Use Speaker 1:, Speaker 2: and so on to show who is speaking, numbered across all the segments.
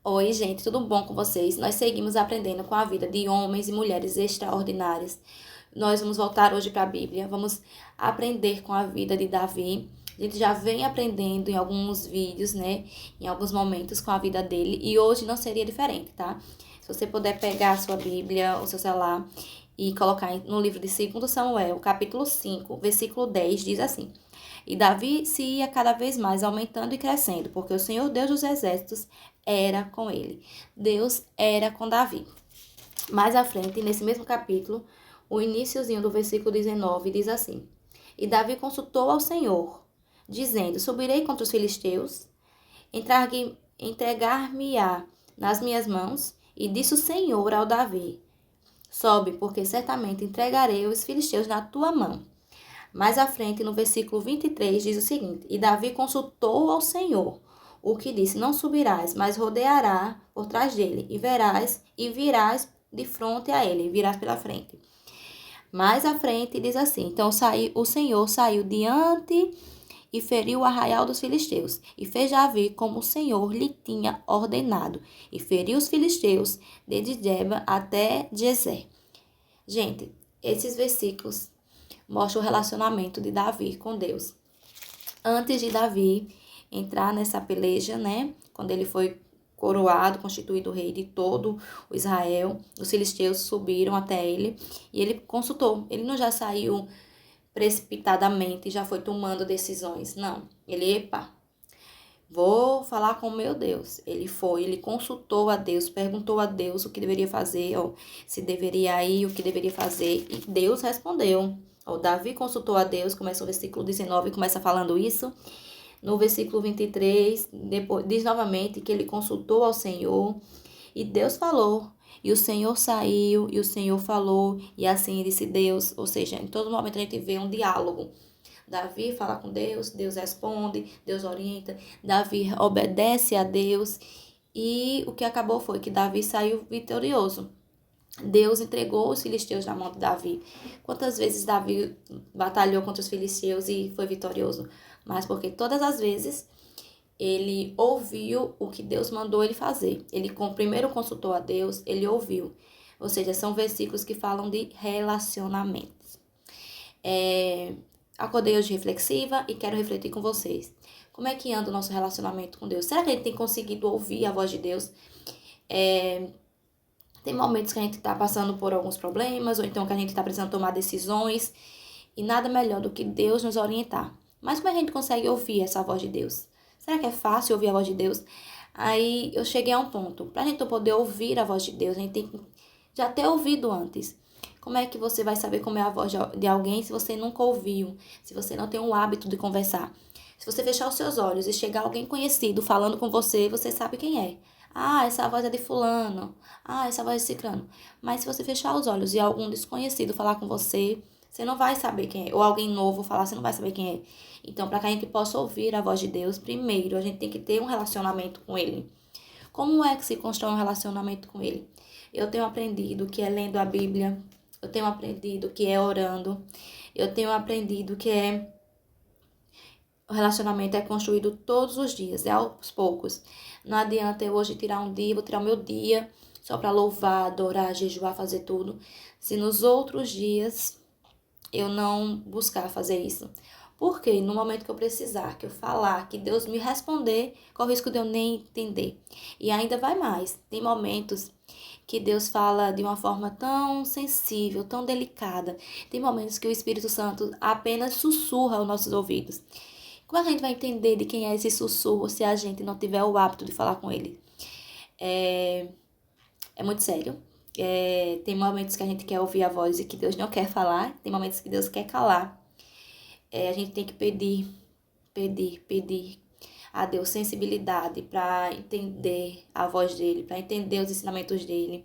Speaker 1: Oi, gente, tudo bom com vocês? Nós seguimos aprendendo com a vida de homens e mulheres extraordinárias. Nós vamos voltar hoje para a Bíblia, vamos aprender com a vida de Davi. A gente já vem aprendendo em alguns vídeos, né? Em alguns momentos com a vida dele, e hoje não seria diferente, tá? Se você puder pegar a sua Bíblia, o seu celular e colocar no livro de 2 Samuel, capítulo 5, versículo 10, diz assim: E Davi se ia cada vez mais aumentando e crescendo, porque o Senhor Deus dos exércitos era com ele. Deus era com Davi. Mais à frente, nesse mesmo capítulo, o iniciozinho do versículo 19 diz assim: E Davi consultou ao Senhor, dizendo: Subirei contra os filisteus, entregar-me-á nas minhas mãos. E disse o Senhor ao Davi: Sobe, porque certamente entregarei os filisteus na tua mão. Mais à frente, no versículo 23, diz o seguinte: E Davi consultou ao Senhor, o que disse: Não subirás, mas rodeará por trás dele, e virás de frente a ele, virás pela frente. Mais à frente, diz assim: Então o Senhor saiu diante e feriu o arraial dos filisteus, e fez Davi como o Senhor lhe tinha ordenado, e feriu os filisteus desde Geba até Gezer. Gente, esses versículos mostram o relacionamento de Davi com Deus. Antes de Davi entrar nessa peleja, né? Quando ele foi coroado, constituído rei de todo o Israel, os filisteus subiram até ele e ele consultou. Ele não já saiu precipitadamente e já foi tomando decisões. Não. Epa, vou falar com o meu Deus. Ele consultou a Deus, perguntou a Deus o que deveria fazer, ou se deveria ir, o que deveria fazer, e Deus respondeu. O Davi consultou a Deus, começa o versículo 19, começa falando isso. No versículo 23, depois, diz novamente que ele consultou ao Senhor, e Deus falou. E o Senhor saiu, e o Senhor falou, e assim disse Deus. Ou seja, em todo momento a gente vê um diálogo. Davi fala com Deus, Deus responde, Deus orienta, Davi obedece a Deus, e o que acabou foi que Davi saiu vitorioso. Deus entregou os filisteus na mão de Davi. Quantas vezes Davi batalhou contra os filisteus e foi vitorioso? Mas porque todas as vezes ele ouviu o que Deus mandou ele fazer. Ele primeiro consultou a Deus, ele ouviu. Ou seja, são versículos que falam de relacionamentos. Acordei hoje reflexiva e quero refletir com vocês. Como é que anda o nosso relacionamento com Deus? Será que a gente tem conseguido ouvir a voz de Deus? Tem momentos que a gente está passando por alguns problemas, ou então que a gente está precisando tomar decisões, e nada melhor do que Deus nos orientar. Mas como a gente consegue ouvir essa voz de Deus? Será que é fácil ouvir a voz de Deus? Aí eu cheguei a um ponto. Para a gente poder ouvir a voz de Deus, a gente tem que já ter ouvido antes. Como é que você vai saber como é a voz de alguém se você nunca ouviu? Se você não tem o hábito de conversar? Se você fechar os seus olhos e chegar alguém conhecido falando com você, você sabe quem é. Ah, essa voz é de fulano. Ah, essa voz é de ciclano. Mas se você fechar os olhos e algum desconhecido falar com você, você não vai saber quem é. Ou alguém novo falar, você não vai saber quem é. Então, para que a gente possa ouvir a voz de Deus, primeiro a gente tem que ter um relacionamento com Ele. Como é que se constrói um relacionamento com Ele? Eu tenho aprendido que é lendo a Bíblia. Eu tenho aprendido que é orando. Eu tenho aprendido que o relacionamento é construído todos os dias, é aos poucos. Não adianta eu hoje tirar um dia, vou tirar o meu dia só para louvar, adorar, jejuar, fazer tudo, se nos outros dias eu não buscar fazer isso. Porque no momento que eu precisar, que eu falar, que Deus me responder, corre o risco de eu nem entender. E ainda vai mais. Tem momentos que Deus fala de uma forma tão sensível, tão delicada. Tem momentos que o Espírito Santo apenas sussurra aos nossos ouvidos. Como a gente vai entender de quem é esse sussurro se a gente não tiver o hábito de falar com ele? É muito sério. Tem momentos que a gente quer ouvir a voz e que Deus não quer falar. Tem momentos que Deus quer calar. A gente tem que pedir a Deus sensibilidade para entender a voz dele, para entender os ensinamentos dele.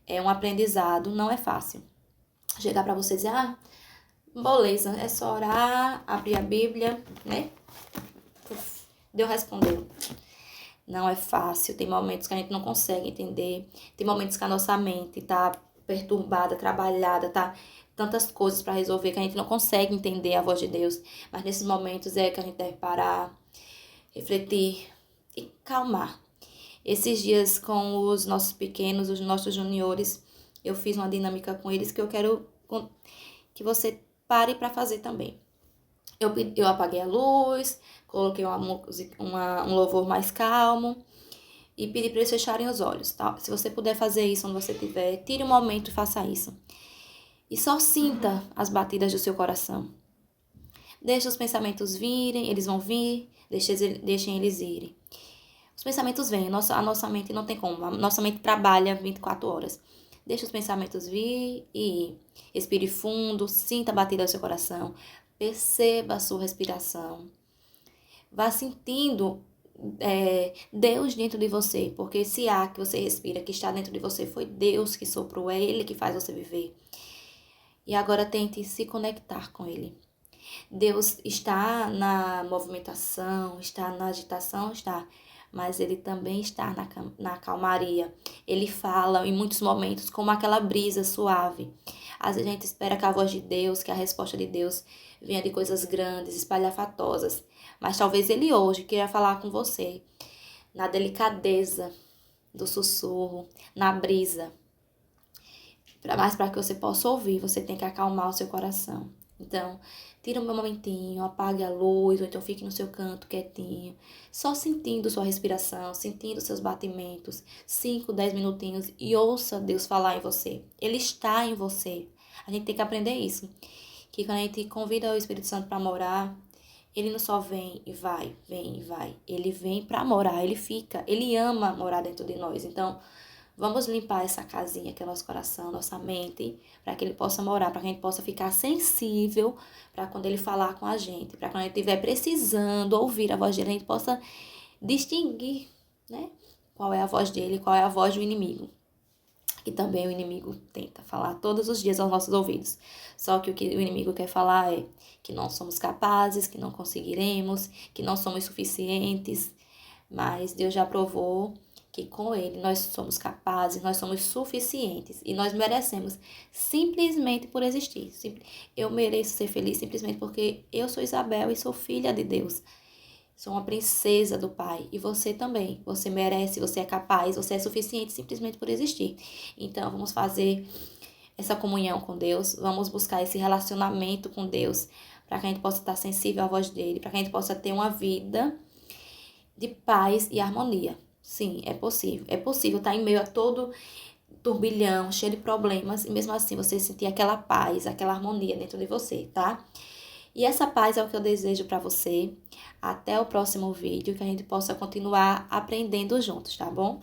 Speaker 1: É um aprendizado, não é fácil. Chegar para você e dizer, beleza, é só orar, abrir a Bíblia, né? Deus respondeu. Não é fácil, tem momentos que a gente não consegue entender, tem momentos que a nossa mente tá perturbada, trabalhada, tá tantas coisas para resolver que a gente não consegue entender a voz de Deus. Mas nesses momentos é que a gente deve parar, refletir e calmar. Esses dias com os nossos pequenos, os nossos juniores, eu fiz uma dinâmica com eles que eu quero que você pare para fazer também. Eu apaguei a luz, coloquei um louvor mais calmo e pedi para eles fecharem os olhos, tá? Se você puder fazer isso onde você estiver, tire um momento e faça isso. E só sinta as batidas do seu coração. Deixe os pensamentos virem, eles vão vir, deixem eles irem. Os pensamentos vêm, a nossa mente não tem como, a nossa mente trabalha 24 horas. Deixe os pensamentos vir e ir. Respire fundo, sinta a batida do seu coração, perceba a sua respiração. Vá sentindo Deus dentro de você, porque esse ar que você respira, que está dentro de você, foi Deus que soprou, é Ele que faz você viver. E agora tente se conectar com Ele. Deus está na movimentação, está na agitação, está, mas Ele também está na calmaria. Ele fala em muitos momentos como aquela brisa suave. Às vezes a gente espera que a voz de Deus, que a resposta de Deus venha de coisas grandes, espalhafatosas. Mas talvez Ele hoje queira falar com você na delicadeza do sussurro, na brisa. Mas para que você possa ouvir, você tem que acalmar o seu coração. Então, tira um momentinho, apague a luz, ou então fique no seu canto quietinho, só sentindo sua respiração, sentindo seus batimentos, 5, 10 minutinhos e ouça Deus falar em você. Ele está em você. A gente tem que aprender isso. Que quando a gente convida o Espírito Santo para morar, ele não só vem e vai, vem e vai. Ele vem para morar, ele fica, ele ama morar dentro de nós. Então, vamos limpar essa casinha que é nosso coração, nossa mente, para que ele possa morar, para que a gente possa ficar sensível para quando ele falar com a gente, para quando a gente estiver precisando ouvir a voz dele, a gente possa distinguir, né? Qual é a voz dele, qual é a voz do inimigo. E também o inimigo tenta falar todos os dias aos nossos ouvidos. Só que o que o inimigo quer falar é que não somos capazes, que não conseguiremos, que não somos suficientes. Mas Deus já provou que com Ele nós somos capazes, nós somos suficientes e nós merecemos simplesmente por existir. Eu mereço ser feliz simplesmente porque eu sou Isabel e sou filha de Deus. Sou uma princesa do Pai. E você também. Você merece, você é capaz, você é suficiente simplesmente por existir. Então, vamos fazer essa comunhão com Deus. Vamos buscar esse relacionamento com Deus. Para que a gente possa estar sensível à voz dele. Para que a gente possa ter uma vida de paz e harmonia. Sim, é possível. É possível estar em meio a todo turbilhão, cheio de problemas. E mesmo assim, você sentir aquela paz, aquela harmonia dentro de você, tá? E essa paz é o que eu desejo para você. Até o próximo vídeo, que a gente possa continuar aprendendo juntos, tá bom?